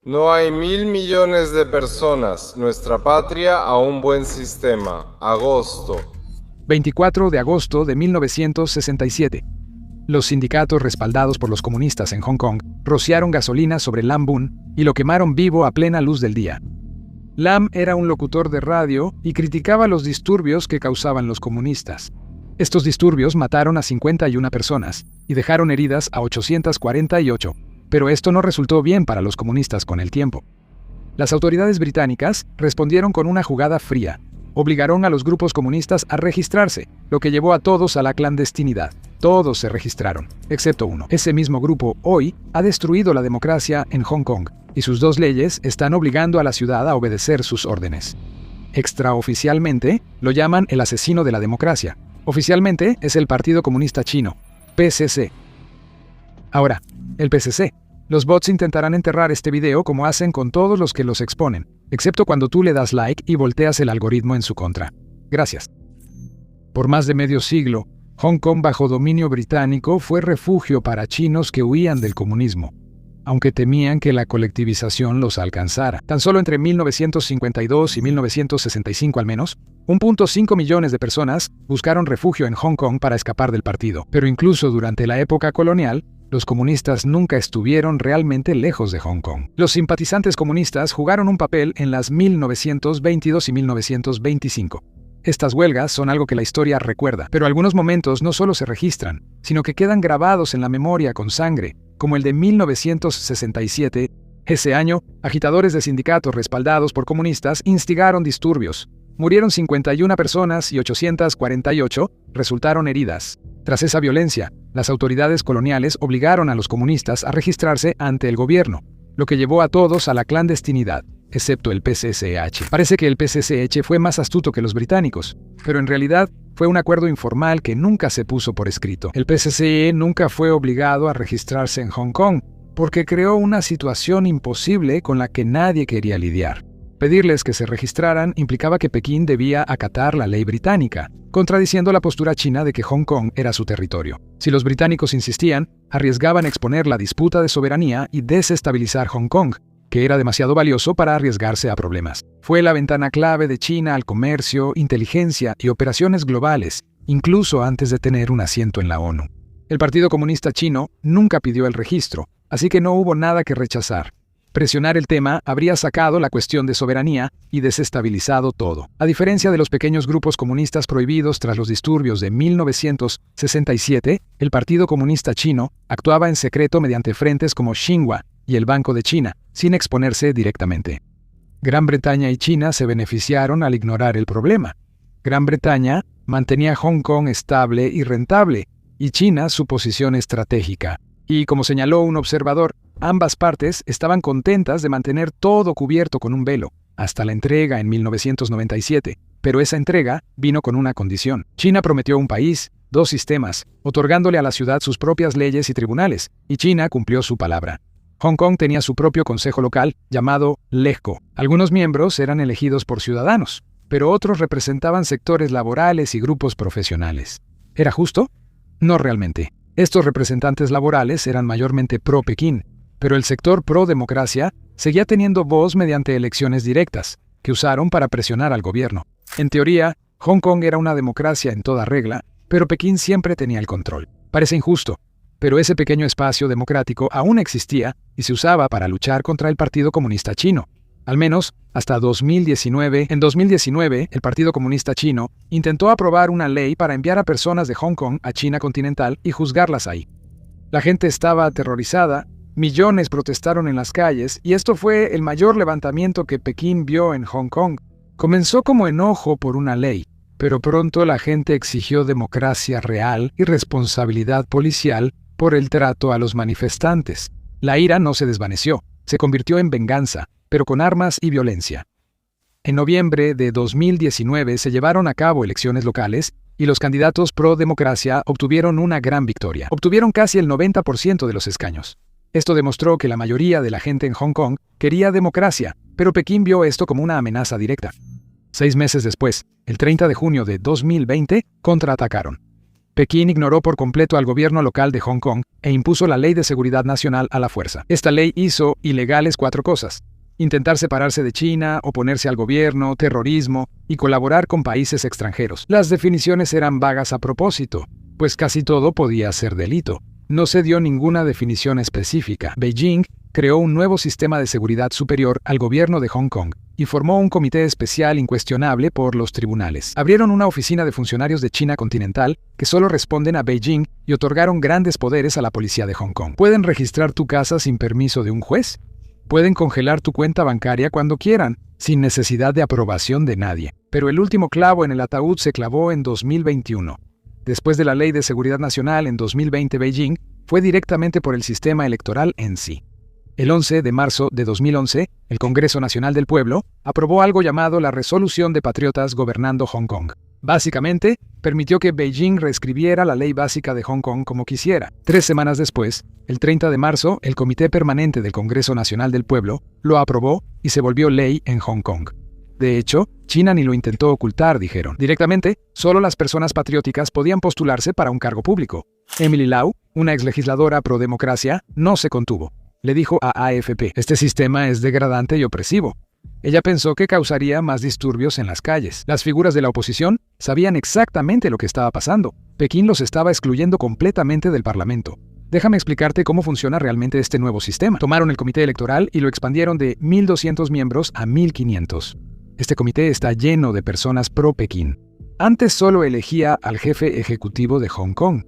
No hay 1.000 millones de personas, nuestra patria a un buen sistema. Agosto. 24 de agosto de 1967. Los sindicatos respaldados por los comunistas en Hong Kong rociaron gasolina sobre Lam Bun y lo quemaron vivo a plena luz del día. Lam era un locutor de radio y criticaba los disturbios que causaban los comunistas. Estos disturbios mataron a 51 personas y dejaron heridas a 848, pero esto no resultó bien para los comunistas con el tiempo. Las autoridades británicas respondieron con una jugada fría. Obligaron a los grupos comunistas a registrarse, lo que llevó a todos a la clandestinidad. Todos se registraron, excepto uno. Ese mismo grupo hoy ha destruido la democracia en Hong Kong y sus dos leyes están obligando a la ciudad a obedecer sus órdenes. Extraoficialmente lo llaman el asesino de la democracia. Oficialmente es el Partido Comunista Chino, PCC. Ahora, el PCC. Los bots intentarán enterrar este video como hacen con todos los que los exponen, excepto cuando tú le das like y volteas el algoritmo en su contra. Gracias. Por más de medio siglo, Hong Kong bajo dominio británico fue refugio para chinos que huían del comunismo, aunque temían que la colectivización los alcanzara. Tan solo entre 1952 y 1965 al menos, 1.5 millones de personas buscaron refugio en Hong Kong para escapar del partido. Pero incluso durante la época colonial, los comunistas nunca estuvieron realmente lejos de Hong Kong. Los simpatizantes comunistas jugaron un papel en las 1922 y 1925. Estas huelgas son algo que la historia recuerda, pero algunos momentos no solo se registran, sino que quedan grabados en la memoria con sangre, como el de 1967. Ese año, agitadores de sindicatos respaldados por comunistas instigaron disturbios. Murieron 51 personas y 848 resultaron heridas. Tras esa violencia, las autoridades coloniales obligaron a los comunistas a registrarse ante el gobierno, lo que llevó a todos a la clandestinidad, excepto el PCCH. Parece que el PCCH fue más astuto que los británicos, pero en realidad fue un acuerdo informal que nunca se puso por escrito. El PCCE nunca fue obligado a registrarse en Hong Kong, porque creó una situación imposible con la que nadie quería lidiar. Pedirles que se registraran implicaba que Pekín debía acatar la ley británica, contradiciendo la postura china de que Hong Kong era su territorio. Si los británicos insistían, arriesgaban exponer la disputa de soberanía y desestabilizar Hong Kong, que era demasiado valioso para arriesgarse a problemas. Fue la ventana clave de China al comercio, inteligencia y operaciones globales, incluso antes de tener un asiento en la ONU. El Partido Comunista Chino nunca pidió el registro, así que no hubo nada que rechazar. Presionar el tema habría sacado la cuestión de soberanía y desestabilizado todo. A diferencia de los pequeños grupos comunistas prohibidos tras los disturbios de 1967, el Partido Comunista Chino actuaba en secreto mediante frentes como Xinhua y el Banco de China, sin exponerse directamente. Gran Bretaña y China se beneficiaron al ignorar el problema. Gran Bretaña mantenía Hong Kong estable y rentable, y China su posición estratégica. Y, como señaló un observador, ambas partes estaban contentas de mantener todo cubierto con un velo, hasta la entrega en 1997, pero esa entrega vino con una condición. China prometió un país, dos sistemas, otorgándole a la ciudad sus propias leyes y tribunales, y China cumplió su palabra. Hong Kong tenía su propio consejo local, llamado LegCo. Algunos miembros eran elegidos por ciudadanos, pero otros representaban sectores laborales y grupos profesionales. ¿Era justo? No realmente. Estos representantes laborales eran mayormente pro-Pekín, pero el sector pro-democracia seguía teniendo voz mediante elecciones directas, que usaron para presionar al gobierno. En teoría, Hong Kong era una democracia en toda regla, pero Pekín siempre tenía el control. Parece injusto, pero ese pequeño espacio democrático aún existía y se usaba para luchar contra el Partido Comunista Chino. Al menos hasta 2019. En 2019, el Partido Comunista Chino intentó aprobar una ley para enviar a personas de Hong Kong a China continental y juzgarlas ahí. La gente estaba aterrorizada, millones protestaron en las calles, y esto fue el mayor levantamiento que Pekín vio en Hong Kong. Comenzó como enojo por una ley, pero pronto la gente exigió democracia real y responsabilidad policial por el trato a los manifestantes. La ira no se desvaneció, se convirtió en venganza, pero con armas y violencia. En noviembre de 2019 se llevaron a cabo elecciones locales y los candidatos pro-democracia obtuvieron una gran victoria. Obtuvieron casi el 90% de los escaños. Esto demostró que la mayoría de la gente en Hong Kong quería democracia, pero Pekín vio esto como una amenaza directa. 6 meses después, el 30 de junio de 2020, contraatacaron. Pekín ignoró por completo al gobierno local de Hong Kong e impuso la Ley de Seguridad Nacional a la fuerza. Esta ley hizo ilegales 4 cosas: intentar separarse de China, oponerse al gobierno, terrorismo y colaborar con países extranjeros. Las definiciones eran vagas a propósito, pues casi todo podía ser delito. No se dio ninguna definición específica. Beijing creó un nuevo sistema de seguridad superior al gobierno de Hong Kong y formó un comité especial incuestionable por los tribunales. Abrieron una oficina de funcionarios de China continental que solo responden a Beijing y otorgaron grandes poderes a la policía de Hong Kong. Pueden registrar tu casa sin permiso de un juez. Pueden congelar tu cuenta bancaria cuando quieran, sin necesidad de aprobación de nadie. Pero el último clavo en el ataúd se clavó en 2021. Después de la Ley de Seguridad Nacional en 2020, Beijing fue directamente por el sistema electoral en sí. El 11 de marzo de 2011, el Congreso Nacional del Pueblo aprobó algo llamado la Resolución de Patriotas Gobernando Hong Kong. Básicamente, permitió que Beijing reescribiera la ley básica de Hong Kong como quisiera. 3 semanas después, el 30 de marzo, el Comité Permanente del Congreso Nacional del Pueblo lo aprobó y se volvió ley en Hong Kong. De hecho, China ni lo intentó ocultar, dijeron. Directamente, solo las personas patrióticas podían postularse para un cargo público. Emily Lau, una exlegisladora pro-democracia, no se contuvo. Le dijo a AFP: este sistema es degradante y opresivo. Ella pensó que causaría más disturbios en las calles. Las figuras de la oposición sabían exactamente lo que estaba pasando. Pekín los estaba excluyendo completamente del Parlamento. Déjame explicarte cómo funciona realmente este nuevo sistema. Tomaron el comité electoral y lo expandieron de 1.200 miembros a 1.500. Este comité está lleno de personas pro-Pekín. Antes solo elegía al jefe ejecutivo de Hong Kong.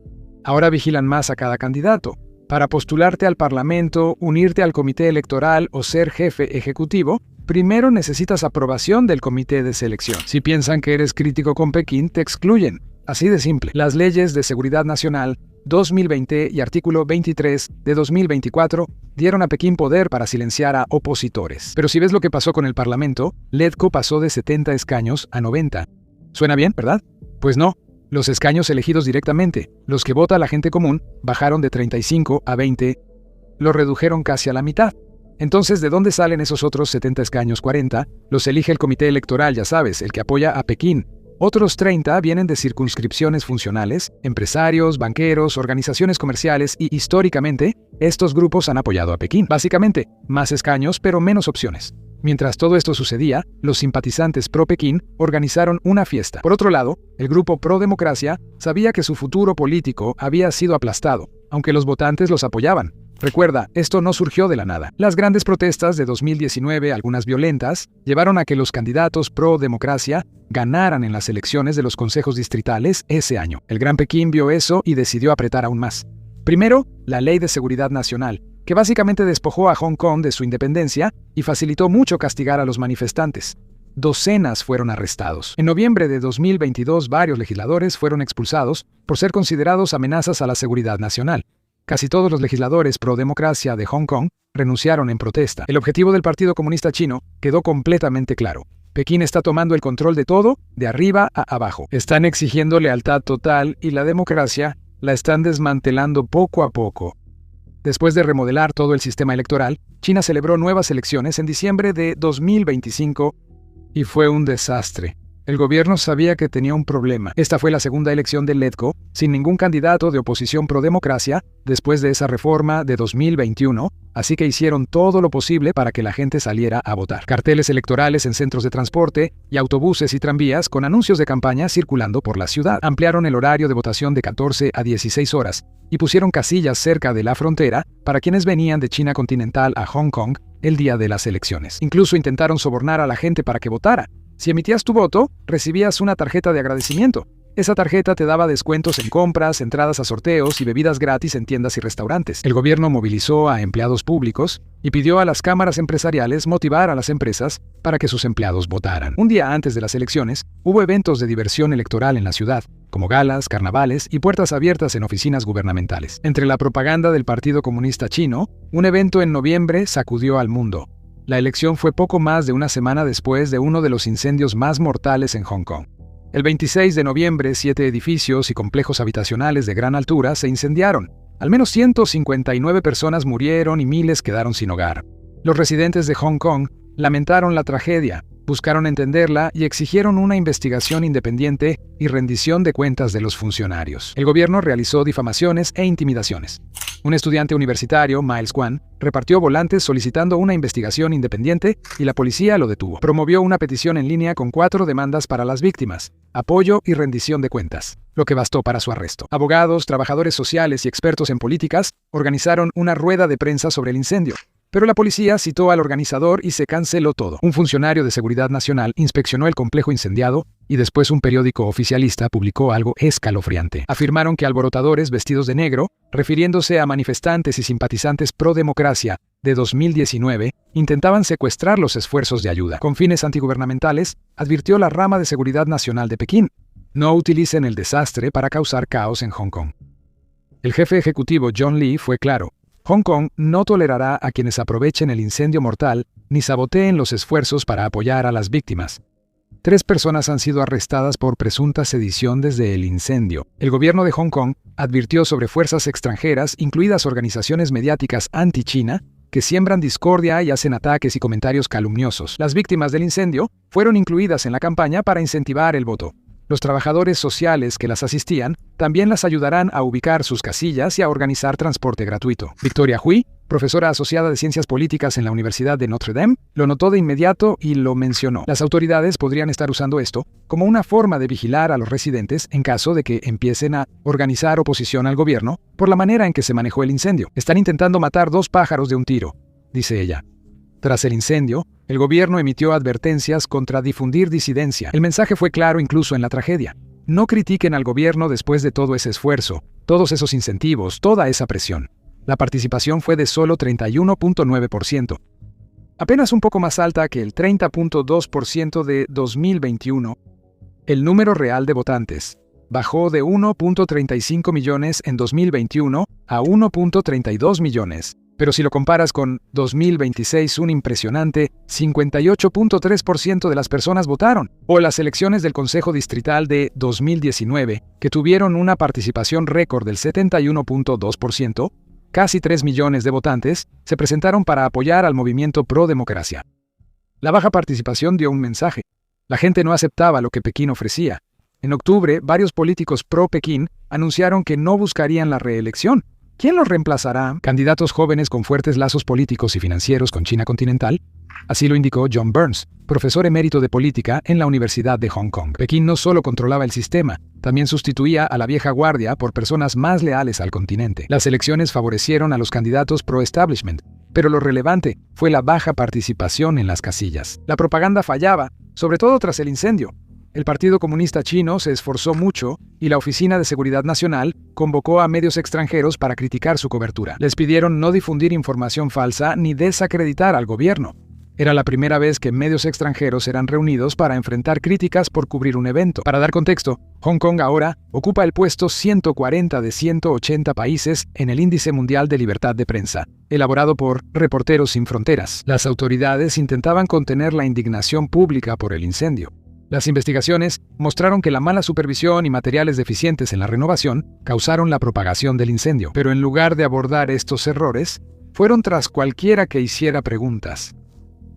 Ahora vigilan más a cada candidato. Para postularte al Parlamento, unirte al comité electoral o ser jefe ejecutivo, primero necesitas aprobación del comité de selección. Si piensan que eres crítico con Pekín, te excluyen. Así de simple. Las leyes de seguridad nacional 2020 y artículo 23 de 2024 dieron a Pekín poder para silenciar a opositores. Pero si ves lo que pasó con el Parlamento, LegCo pasó de 70 escaños a 90. ¿Suena bien, verdad? Pues no. Los escaños elegidos directamente, los que vota la gente común, bajaron de 35 a 20, lo redujeron casi a la mitad. Entonces, ¿de dónde salen esos otros 70 escaños? 40 los elige el comité electoral, ya sabes, el que apoya a Pekín. Otros 30 vienen de circunscripciones funcionales, empresarios, banqueros, organizaciones comerciales y, históricamente, estos grupos han apoyado a Pekín. Básicamente, más escaños pero menos opciones. Mientras todo esto sucedía, los simpatizantes pro-Pekín organizaron una fiesta. Por otro lado, el grupo pro-democracia sabía que su futuro político había sido aplastado, aunque los votantes los apoyaban. Recuerda, esto no surgió de la nada. Las grandes protestas de 2019, algunas violentas, llevaron a que los candidatos pro-democracia ganaran en las elecciones de los consejos distritales ese año. El Gran Pekín vio eso y decidió apretar aún más. Primero, la Ley de Seguridad Nacional, que básicamente despojó a Hong Kong de su independencia y facilitó mucho castigar a los manifestantes. Docenas fueron arrestados. En noviembre de 2022, varios legisladores fueron expulsados por ser considerados amenazas a la seguridad nacional. Casi todos los legisladores pro-democracia de Hong Kong renunciaron en protesta. El objetivo del Partido Comunista Chino quedó completamente claro. Pekín está tomando el control de todo, de arriba a abajo. Están exigiendo lealtad total y la democracia la están desmantelando poco a poco. Después de remodelar todo el sistema electoral, China celebró nuevas elecciones en diciembre de 2025 y fue un desastre. El gobierno sabía que tenía un problema. Esta fue la segunda elección del LegCo, sin ningún candidato de oposición pro-democracia, después de esa reforma de 2021, así que hicieron todo lo posible para que la gente saliera a votar. Carteles electorales en centros de transporte y autobuses y tranvías con anuncios de campaña circulando por la ciudad. Ampliaron el horario de votación de 14 a 16 horas y pusieron casillas cerca de la frontera para quienes venían de China continental a Hong Kong el día de las elecciones. Incluso intentaron sobornar a la gente para que votara. Si emitías tu voto, recibías una tarjeta de agradecimiento. Esa tarjeta te daba descuentos en compras, entradas a sorteos y bebidas gratis en tiendas y restaurantes. El gobierno movilizó a empleados públicos y pidió a las cámaras empresariales motivar a las empresas para que sus empleados votaran. Un día antes de las elecciones, hubo eventos de diversión electoral en la ciudad, como galas, carnavales y puertas abiertas en oficinas gubernamentales. Entre la propaganda del Partido Comunista Chino, un evento en noviembre sacudió al mundo. La elección fue poco más de una semana después de uno de los incendios más mortales en Hong Kong. El 26 de noviembre, 7 edificios y complejos habitacionales de gran altura se incendiaron. Al menos 159 personas murieron y miles quedaron sin hogar. Los residentes de Hong Kong lamentaron la tragedia, Buscaron entenderla y exigieron una investigación independiente y rendición de cuentas de los funcionarios. El gobierno realizó difamaciones e intimidaciones. Un estudiante universitario, Miles Kwan, repartió volantes solicitando una investigación independiente y la policía lo detuvo. Promovió una petición en línea con 4 demandas para las víctimas, apoyo y rendición de cuentas, lo que bastó para su arresto. Abogados, trabajadores sociales y expertos en políticas organizaron una rueda de prensa sobre el incendio. Pero la policía citó al organizador y se canceló todo. Un funcionario de Seguridad Nacional inspeccionó el complejo incendiado y después un periódico oficialista publicó algo escalofriante. Afirmaron que alborotadores vestidos de negro, refiriéndose a manifestantes y simpatizantes pro-democracia de 2019, intentaban secuestrar los esfuerzos de ayuda. Con fines antigubernamentales, advirtió la rama de Seguridad Nacional de Pekín. No utilicen el desastre para causar caos en Hong Kong. El jefe ejecutivo John Lee fue claro. Hong Kong no tolerará a quienes aprovechen el incendio mortal ni saboteen los esfuerzos para apoyar a las víctimas. 3 personas han sido arrestadas por presunta sedición desde el incendio. El gobierno de Hong Kong advirtió sobre fuerzas extranjeras, incluidas organizaciones mediáticas anti-China, que siembran discordia y hacen ataques y comentarios calumniosos. Las víctimas del incendio fueron incluidas en la campaña para incentivar el voto. Los trabajadores sociales que las asistían también las ayudarán a ubicar sus casillas y a organizar transporte gratuito. Victoria Hui, profesora asociada de Ciencias Políticas en la Universidad de Notre Dame, lo notó de inmediato y lo mencionó. Las autoridades podrían estar usando esto como una forma de vigilar a los residentes en caso de que empiecen a organizar oposición al gobierno por la manera en que se manejó el incendio. Están intentando matar 2 pájaros de un tiro, dice ella. Tras el incendio, el gobierno emitió advertencias contra difundir disidencia. El mensaje fue claro incluso en la tragedia. No critiquen al gobierno después de todo ese esfuerzo, todos esos incentivos, toda esa presión. La participación fue de solo 31.9%. Apenas un poco más alta que el 30.2% de 2021. El número real de votantes bajó de 1.35 millones en 2021 a 1.32 millones. Pero si lo comparas con 2026, un impresionante 58.3% de las personas votaron. O las elecciones del Consejo Distrital de 2019, que tuvieron una participación récord del 71.2%, casi 3 millones de votantes, se presentaron para apoyar al movimiento pro-democracia. La baja participación dio un mensaje. La gente no aceptaba lo que Pekín ofrecía. En octubre, varios políticos pro-Pekín anunciaron que no buscarían la reelección. ¿Quién los reemplazará? ¿Candidatos jóvenes con fuertes lazos políticos y financieros con China continental? Así lo indicó John Burns, profesor emérito de política en la Universidad de Hong Kong. Pekín no solo controlaba el sistema, también sustituía a la vieja guardia por personas más leales al continente. Las elecciones favorecieron a los candidatos pro-establishment, pero lo relevante fue la baja participación en las casillas. La propaganda fallaba, sobre todo tras el incendio. El Partido Comunista Chino se esforzó mucho y la Oficina de Seguridad Nacional convocó a medios extranjeros para criticar su cobertura. Les pidieron no difundir información falsa ni desacreditar al gobierno. Era la primera vez que medios extranjeros eran reunidos para enfrentar críticas por cubrir un evento. Para dar contexto, Hong Kong ahora ocupa el puesto 140 de 180 países en el Índice Mundial de Libertad de Prensa, elaborado por Reporteros Sin Fronteras. Las autoridades intentaban contener la indignación pública por el incendio. Las investigaciones mostraron que la mala supervisión y materiales deficientes en la renovación causaron la propagación del incendio. Pero en lugar de abordar estos errores, fueron tras cualquiera que hiciera preguntas.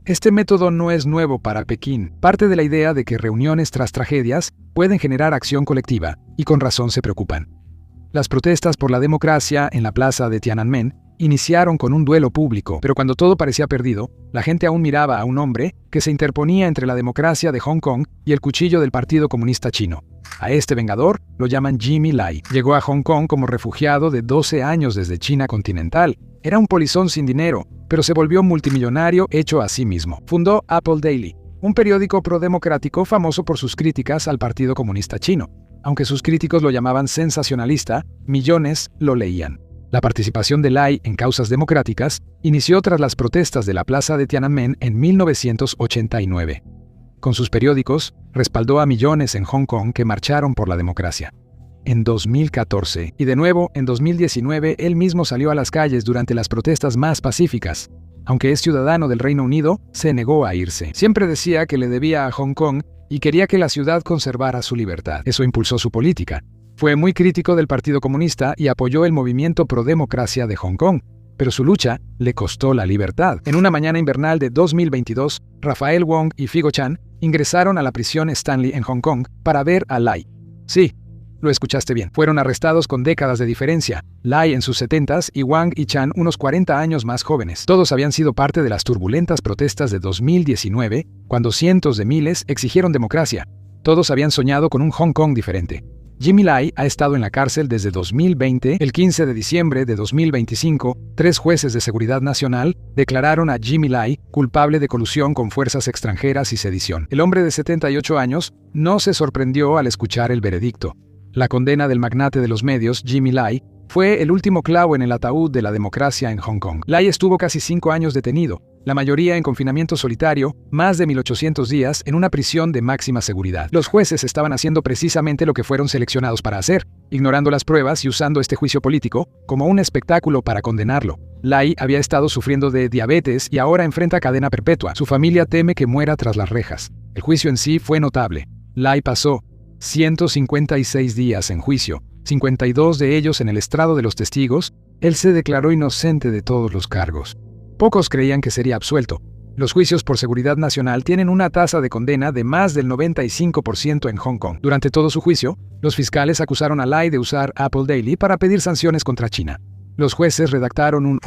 Este método no es nuevo para Pekín. Parte de la idea de que reuniones tras tragedias pueden generar acción colectiva, y con razón se preocupan. Las protestas por la democracia en la plaza de Tiananmen iniciaron con un duelo público, pero cuando todo parecía perdido, la gente aún miraba a un hombre que se interponía entre la democracia de Hong Kong y el cuchillo del Partido Comunista Chino. A este vengador lo llaman Jimmy Lai. Llegó a Hong Kong como refugiado de 12 años desde China continental. Era un polizón sin dinero, pero se volvió multimillonario hecho a sí mismo. Fundó Apple Daily, un periódico prodemocrático famoso por sus críticas al Partido Comunista Chino. Aunque sus críticos lo llamaban sensacionalista, millones lo leían. La participación de Lai en causas democráticas inició tras las protestas de la plaza de Tiananmen en 1989. Con sus periódicos, respaldó a millones en Hong Kong que marcharon por la democracia. En 2014 y de nuevo en 2019, él mismo salió a las calles durante las protestas más pacíficas. Aunque es ciudadano del Reino Unido, se negó a irse. Siempre decía que le debía a Hong Kong y quería que la ciudad conservara su libertad. Eso impulsó su política. Fue muy crítico del Partido Comunista y apoyó el movimiento pro-democracia de Hong Kong. pero su lucha le costó la libertad. En una mañana invernal de 2022, Rafael Wong y Figo Chan ingresaron a la prisión Stanley en Hong Kong para ver a Lai. Sí, lo escuchaste bien. Fueron arrestados con décadas de diferencia. Lai en sus 70s y Wang y Chan unos 40 años más jóvenes. Todos habían sido parte de las turbulentas protestas de 2019, cuando cientos de miles exigieron democracia. Todos habían soñado con un Hong Kong diferente. Jimmy Lai ha estado en la cárcel desde 2020. El 15 de diciembre de 2025, 3 jueces de seguridad nacional declararon a Jimmy Lai culpable de colusión con fuerzas extranjeras y sedición. El hombre de 78 años no se sorprendió al escuchar el veredicto. La condena del magnate de los medios, Jimmy Lai, fue el último clavo en el ataúd de la democracia en Hong Kong. Lai estuvo casi 5 años detenido, la mayoría en confinamiento solitario, más de 1,800 días en una prisión de máxima seguridad. Los jueces estaban haciendo precisamente lo que fueron seleccionados para hacer, ignorando las pruebas y usando este juicio político como un espectáculo para condenarlo. Lai había estado sufriendo de diabetes y ahora enfrenta cadena perpetua. Su familia teme que muera tras las rejas. El juicio en sí fue notable. Lai pasó 156 días en juicio, 52 de ellos en el estrado de los testigos. Él se declaró inocente de todos los cargos. Pocos creían que sería absuelto. Los juicios por seguridad nacional tienen una tasa de condena de más del 95% en Hong Kong. Durante todo su juicio, los fiscales acusaron a Lai de usar Apple Daily para pedir sanciones contra China. Los jueces redactaron un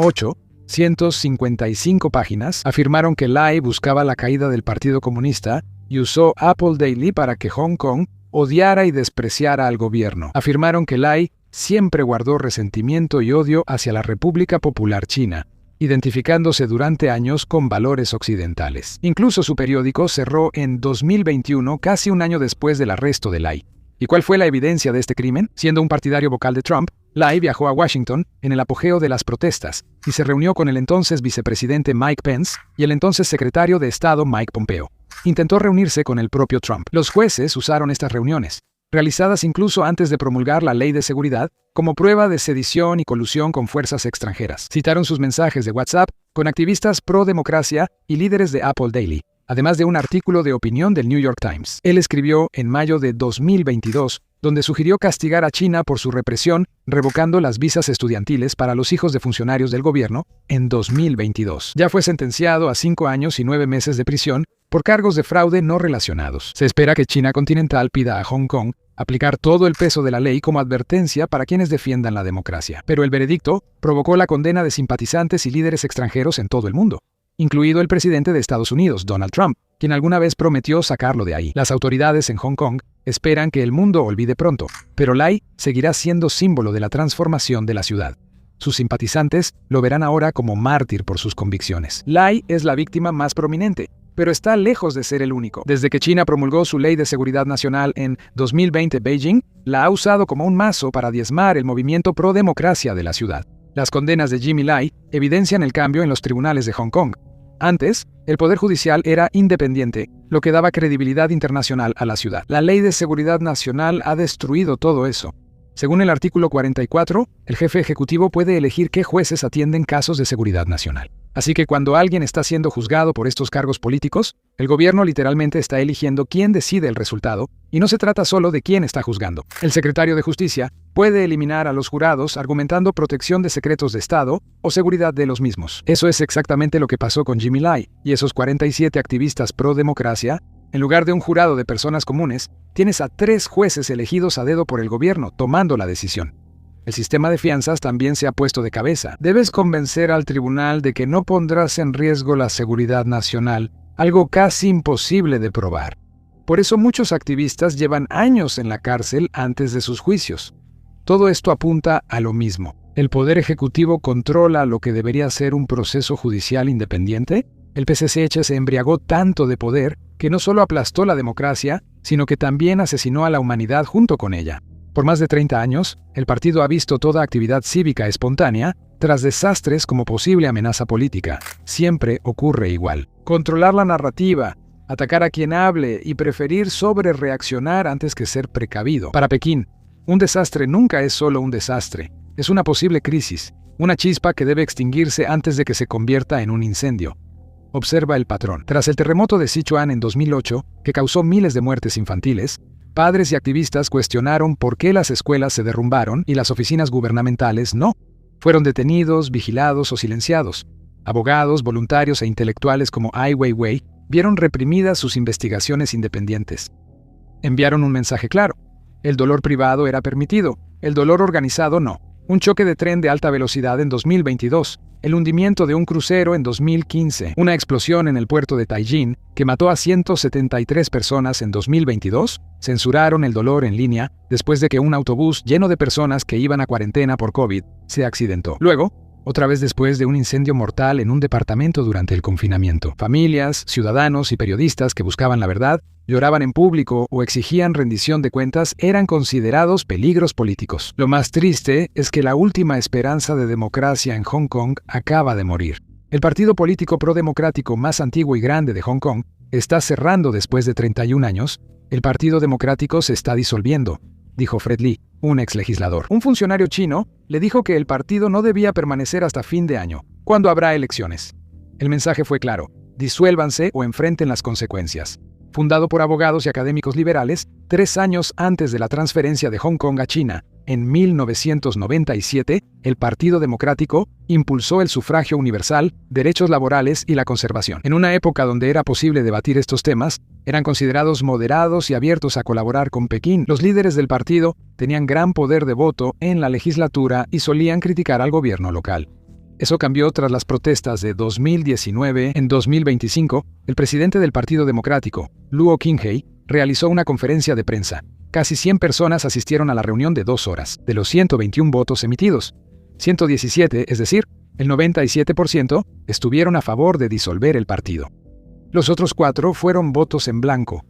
155 páginas, afirmaron que Lai buscaba la caída del Partido Comunista y usó Apple Daily para que Hong Kong odiara y despreciara al gobierno. Afirmaron que Lai siempre guardó resentimiento y odio hacia la República Popular China, identificándose durante años con valores occidentales. Incluso su periódico cerró en 2021, casi un año después del arresto de Lai. ¿Y cuál fue la evidencia de este crimen? Siendo un partidario vocal de Trump, Lai viajó a Washington en el apogeo de las protestas y se reunió con el entonces vicepresidente Mike Pence y el entonces secretario de Estado Mike Pompeo. Intentó reunirse con el propio Trump. Los jueces usaron estas reuniones, realizadas incluso antes de promulgar la ley de seguridad, como prueba de sedición y colusión con fuerzas extranjeras. Citaron sus mensajes de WhatsApp con activistas pro-democracia y líderes de Apple Daily, además de un artículo de opinión del New York Times. Él escribió en mayo de 2022, donde sugirió castigar a China por su represión, revocando las visas estudiantiles para los hijos de funcionarios del gobierno en 2022. Ya fue sentenciado a 5 años y 9 meses de prisión por cargos de fraude no relacionados. Se espera que China continental pida a Hong Kong aplicar todo el peso de la ley como advertencia para quienes defiendan la democracia. Pero el veredicto provocó la condena de simpatizantes y líderes extranjeros en todo el mundo, incluido el presidente de Estados Unidos, Donald Trump, quien alguna vez prometió sacarlo de ahí. Las autoridades en Hong Kong esperan que el mundo olvide pronto, pero Lai seguirá siendo símbolo de la transformación de la ciudad. Sus simpatizantes lo verán ahora como mártir por sus convicciones. Lai es la víctima más prominente, pero está lejos de ser el único. Desde que China promulgó su ley de seguridad nacional en 2020, Beijing la ha usado como un mazo para diezmar el movimiento pro-democracia de la ciudad. Las condenas de Jimmy Lai evidencian el cambio en los tribunales de Hong Kong. Antes, el Poder Judicial era independiente, lo que daba credibilidad internacional a la ciudad. La Ley de Seguridad Nacional ha destruido todo eso. Según el artículo 44, el jefe ejecutivo puede elegir qué jueces atienden casos de seguridad nacional. Así que cuando alguien está siendo juzgado por estos cargos políticos, el gobierno literalmente está eligiendo quién decide el resultado, y no se trata solo de quién está juzgando. El secretario de Justicia puede eliminar a los jurados argumentando protección de secretos de Estado o seguridad de los mismos. Eso es exactamente lo que pasó con Jimmy Lai y esos 47 activistas pro-democracia. En lugar de un jurado de personas comunes, tienes a 3 jueces elegidos a dedo por el gobierno tomando la decisión. El sistema de fianzas también se ha puesto de cabeza. Debes convencer al tribunal de que no pondrás en riesgo la seguridad nacional, algo casi imposible de probar. Por eso muchos activistas llevan años en la cárcel antes de sus juicios. Todo esto apunta a lo mismo. ¿El Poder Ejecutivo controla lo que debería ser un proceso judicial independiente? El PCCH se embriagó tanto de poder que no solo aplastó la democracia, sino que también asesinó a la humanidad junto con ella. Por más de 30 años, el partido ha visto toda actividad cívica espontánea tras desastres como posible amenaza política. Siempre ocurre igual. Controlar la narrativa, atacar a quien hable y preferir sobrereaccionar antes que ser precavido. Para Pekín, un desastre nunca es solo un desastre. Es una posible crisis, una chispa que debe extinguirse antes de que se convierta en un incendio. Observa el patrón. Tras el terremoto de Sichuan en 2008, que causó miles de muertes infantiles, padres y activistas cuestionaron por qué las escuelas se derrumbaron y las oficinas gubernamentales no. Fueron detenidos, vigilados o silenciados. Abogados, voluntarios e intelectuales como Ai Weiwei vieron reprimidas sus investigaciones independientes. Enviaron un mensaje claro. El dolor privado era permitido, el dolor organizado no. Un choque de tren de alta velocidad en 2022, el hundimiento de un crucero en 2015, una explosión en el puerto de Taiyín que mató a 173 personas en 2022, censuraron el dolor en línea después de que un autobús lleno de personas que iban a cuarentena por COVID se accidentó. Luego, otra vez después de un incendio mortal en un departamento durante el confinamiento. Familias, ciudadanos y periodistas que buscaban la verdad, lloraban en público o exigían rendición de cuentas eran considerados peligros políticos. Lo más triste es que la última esperanza de democracia en Hong Kong acaba de morir. El partido político prodemocrático más antiguo y grande de Hong Kong está cerrando después de 31 años. El Partido Democrático se está disolviendo, dijo Fred Lee, un exlegislador. Un funcionario chino le dijo que el partido no debía permanecer hasta fin de año, cuando habrá elecciones. El mensaje fue claro: disuélvanse o enfrenten las consecuencias. Fundado por abogados y académicos liberales, 3 años antes de la transferencia de Hong Kong a China, en 1997, el Partido Democrático impulsó el sufragio universal, derechos laborales y la conservación. En una época donde era posible debatir estos temas, eran considerados moderados y abiertos a colaborar con Pekín. Los líderes del partido tenían gran poder de voto en la legislatura y solían criticar al gobierno local. Eso cambió tras las protestas de 2019. En 2025, el presidente del Partido Democrático, Luo Qinghai, realizó una conferencia de prensa. Casi 100 personas asistieron a la reunión de 2 horas. De los 121 votos emitidos, 117, es decir, el 97%, estuvieron a favor de disolver el partido. Los otros 4 fueron votos en blanco.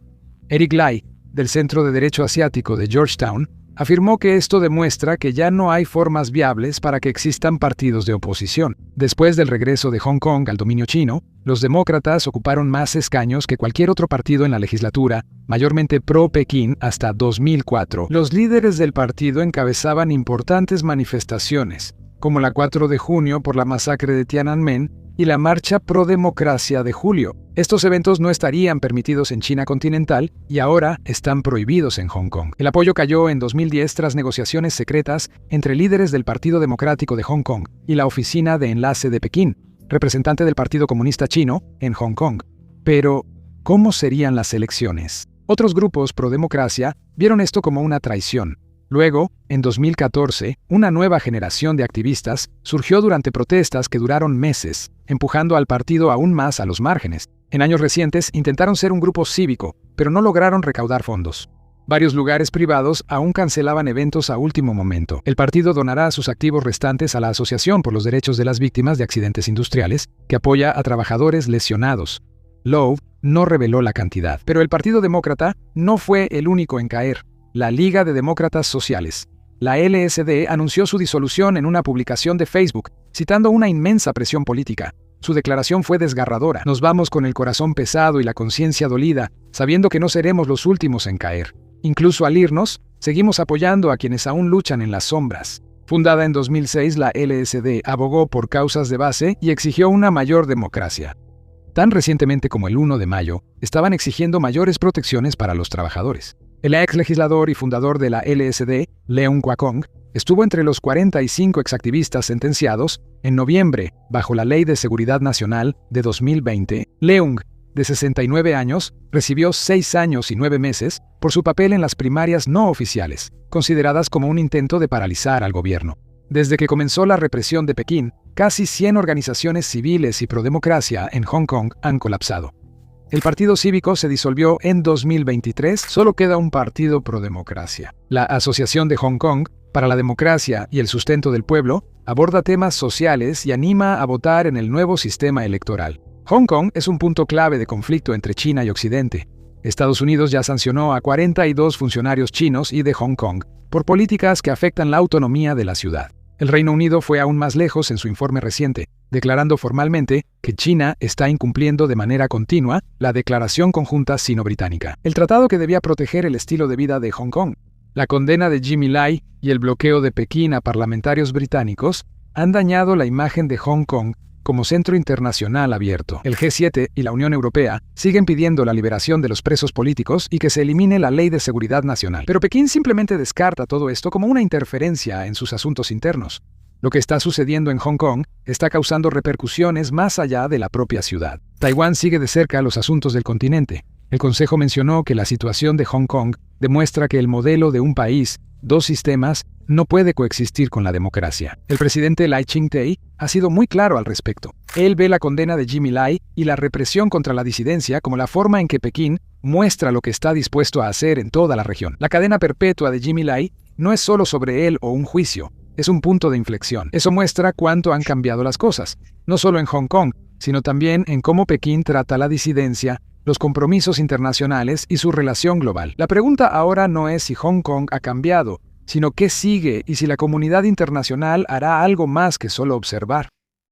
Eric Lai, del Centro de Derecho Asiático de Georgetown, afirmó que esto demuestra que ya no hay formas viables para que existan partidos de oposición. Después del regreso de Hong Kong al dominio chino, los demócratas ocuparon más escaños que cualquier otro partido en la legislatura, mayormente pro-Pekín, hasta 2004. Los líderes del partido encabezaban importantes manifestaciones, como la 4 de junio por la masacre de Tiananmen y la Marcha Pro Democracia de julio. Estos eventos no estarían permitidos en China continental y ahora están prohibidos en Hong Kong. El apoyo cayó en 2010 tras negociaciones secretas entre líderes del Partido Democrático de Hong Kong y la Oficina de Enlace de Pekín, representante del Partido Comunista Chino en Hong Kong. Pero, ¿cómo serían las elecciones? Otros grupos pro democracia vieron esto como una traición. Luego, en 2014, una nueva generación de activistas surgió durante protestas que duraron meses, empujando al partido aún más a los márgenes. En años recientes intentaron ser un grupo cívico, pero no lograron recaudar fondos. Varios lugares privados aún cancelaban eventos a último momento. El partido donará sus activos restantes a la Asociación por los Derechos de las Víctimas de Accidentes Industriales, que apoya a trabajadores lesionados. Lowe no reveló la cantidad, pero el Partido Demócrata no fue el único en caer. La Liga de Demócratas Sociales, la LSD, anunció su disolución en una publicación de Facebook, citando una inmensa presión política. Su declaración fue desgarradora. Nos vamos con el corazón pesado y la conciencia dolida, sabiendo que no seremos los últimos en caer. Incluso al irnos, seguimos apoyando a quienes aún luchan en las sombras. Fundada en 2006, la LSD abogó por causas de base y exigió una mayor democracia. Tan recientemente como el 1 de mayo, estaban exigiendo mayores protecciones para los trabajadores. El ex legislador y fundador de la LSD, Leung Kwok-kong, estuvo entre los 45 exactivistas sentenciados en noviembre bajo la Ley de Seguridad Nacional de 2020. Leung, de 69 años, recibió 6 años y 9 meses por su papel en las primarias no oficiales, consideradas como un intento de paralizar al gobierno. Desde que comenzó la represión de Pekín, casi 100 organizaciones civiles y prodemocracia en Hong Kong han colapsado. El partido cívico se disolvió en 2023, solo queda un partido pro-democracia. La Asociación de Hong Kong para la Democracia y el Sustento del Pueblo aborda temas sociales y anima a votar en el nuevo sistema electoral. Hong Kong es un punto clave de conflicto entre China y Occidente. Estados Unidos ya sancionó a 42 funcionarios chinos y de Hong Kong por políticas que afectan la autonomía de la ciudad. El Reino Unido fue aún más lejos en su informe reciente, declarando formalmente que China está incumpliendo de manera continua la Declaración Conjunta Sino-Británica, el tratado que debía proteger el estilo de vida de Hong Kong. La condena de Jimmy Lai y el bloqueo de Pekín a parlamentarios británicos han dañado la imagen de Hong Kong como centro internacional abierto. El G7 y la Unión Europea siguen pidiendo la liberación de los presos políticos y que se elimine la Ley de Seguridad Nacional. Pero Pekín simplemente descarta todo esto como una interferencia en sus asuntos internos. Lo que está sucediendo en Hong Kong está causando repercusiones más allá de la propia ciudad. Taiwán sigue de cerca los asuntos del continente. El Consejo mencionó que la situación de Hong Kong demuestra que el modelo de un país, dos sistemas, no puede coexistir con la democracia. El presidente Lai Ching-te ha sido muy claro al respecto. Él ve la condena de Jimmy Lai y la represión contra la disidencia como la forma en que Pekín muestra lo que está dispuesto a hacer en toda la región. La cadena perpetua de Jimmy Lai no es solo sobre él o un juicio, es un punto de inflexión. Eso muestra cuánto han cambiado las cosas, no solo en Hong Kong, sino también en cómo Pekín trata la disidencia, los compromisos internacionales y su relación global. La pregunta ahora no es si Hong Kong ha cambiado, sino qué sigue y si la comunidad internacional hará algo más que solo observar.